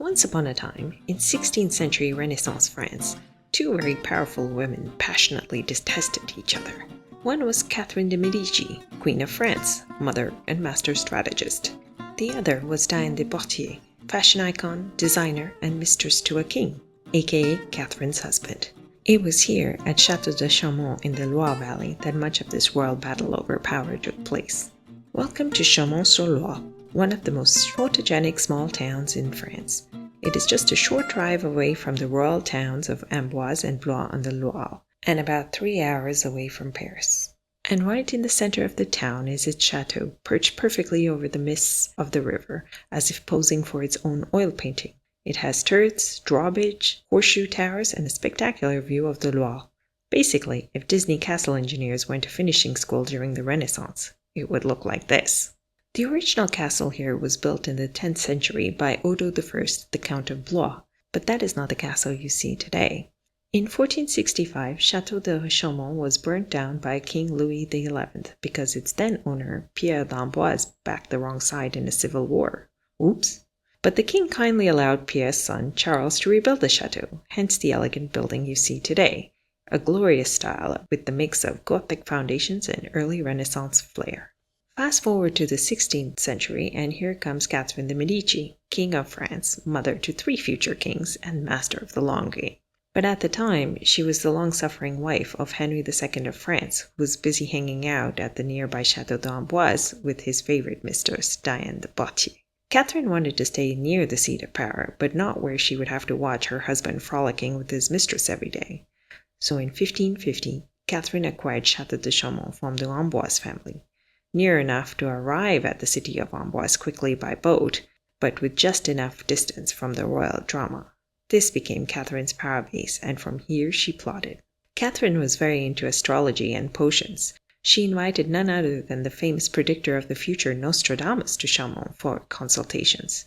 Once upon a time, in 16th century Renaissance France, two very powerful women passionately detested each other. One was Catherine de' Medici, Queen of France, mother and master strategist. The other was Diane de Poitiers, fashion icon, designer, and mistress to a king, aka Catherine's husband. It was here at Chateau du Chaumont in the Loire Valley that much of this royal battle over power took place. Welcome to Chaumont-sur-Loire, one of the most photogenic small towns in France. It is just a short drive away from the royal towns of Amboise and Blois-on-the-Loire, and about 3 hours away from Paris. And right in the center of the town is its chateau, perched perfectly over the mists of the river, as if posing for its own oil painting. It has turrets, drawbridge, horseshoe towers, and a spectacular view of the Loire. Basically, if Disney castle engineers went to finishing school during the Renaissance, it would look like this. The original castle here was built in the 10th century by Odo I, the Count of Blois, but that is not the castle you see today. In 1465, Chateau du Chaumont was burnt down by King Louis XI because its then owner, Pierre d'Amboise, backed the wrong side in a civil war. Oops. But the king kindly allowed Pierre's son, Charles, to rebuild the chateau, hence the elegant building you see today, a glorious style with the mix of Gothic foundations and early Renaissance flair. Fast forward to the 16th century, and here comes Catherine de' Medici, King of France, mother to 3 future kings, and master of the long game. But at the time, she was the long-suffering wife of Henry II of France, who was busy hanging out at the nearby Chateau d'Amboise with his favorite mistress, Diane de Poitiers. Catherine wanted to stay near the seat of power, but not where she would have to watch her husband frolicking with his mistress every day. So in 1550, Catherine acquired Chateau du Chaumont from the Amboise family, near enough to arrive at the city of Amboise quickly by boat, but with just enough distance from the royal drama. This became Catherine's power base, and from here she plotted. Catherine was very into astrology and potions. She invited none other than the famous predictor of the future Nostradamus to Chaumont for consultations,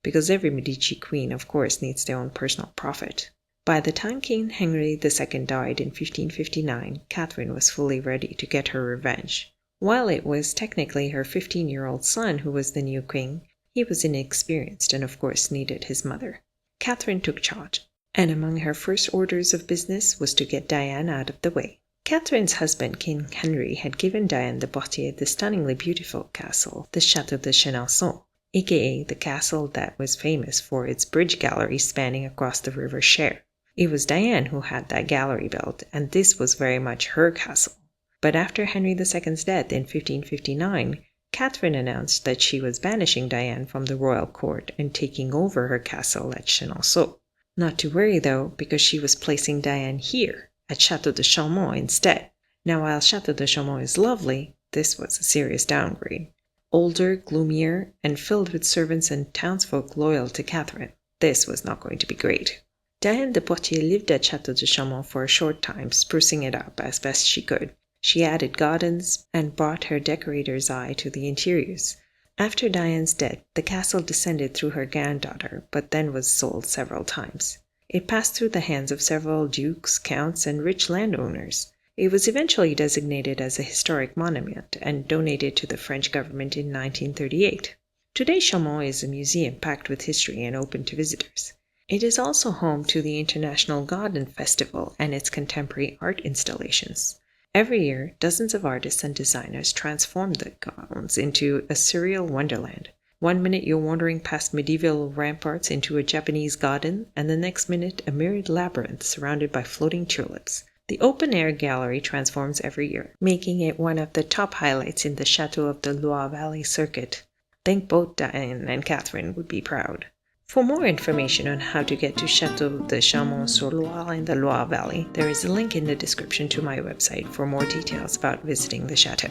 because every Medici queen, of course, needs their own personal prophet. By the time King Henry II died in 1559, Catherine was fully ready to get her revenge. While it was technically her 15-year-old son who was the new king, he was inexperienced and of course needed his mother. Catherine took charge, and among her first orders of business was to get Diane out of the way. Catherine's husband, King Henry, had given Diane de Poitiers the stunningly beautiful castle, the Château de Chenonceau, aka the castle that was famous for its bridge gallery spanning across the river Cher. It was Diane who had that gallery built, and this was very much her castle. But after Henry II's death in 1559, Catherine announced that she was banishing Diane from the royal court and taking over her castle at Chenonceau. Not to worry though, because she was placing Diane here, at Chateau du Chaumont instead. Now while Chateau du Chaumont is lovely, this was a serious downgrade. Older, gloomier, and filled with servants and townsfolk loyal to Catherine. This was not going to be great. Diane de Poitiers lived at Chateau du Chaumont for a short time, sprucing it up as best she could. She added gardens and brought her decorator's eye to the interiors. After Diane's death, the castle descended through her granddaughter, but then was sold several times. It passed through the hands of several dukes, counts, and rich landowners. It was eventually designated as a historic monument and donated to the French government in 1938. Today, Chaumont is a museum packed with history and open to visitors. It is also home to the International Garden Festival and its contemporary art installations. Every year, dozens of artists and designers transform the gardens into a surreal wonderland. One minute you're wandering past medieval ramparts into a Japanese garden, and the next minute a mirrored labyrinth surrounded by floating tulips. The open-air gallery transforms every year, making it one of the top highlights in the Chateau of the Loire Valley circuit. Think both Diane and Catherine would be proud. For more information on how to get to Château de Chaumont-sur-Loire in the Loire Valley, there is a link in the description to my website for more details about visiting the chateau.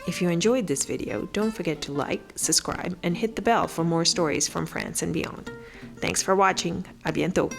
If you enjoyed this video, don't forget to like, subscribe, and hit the bell for more stories from France and beyond. Thanks for watching. À bientôt.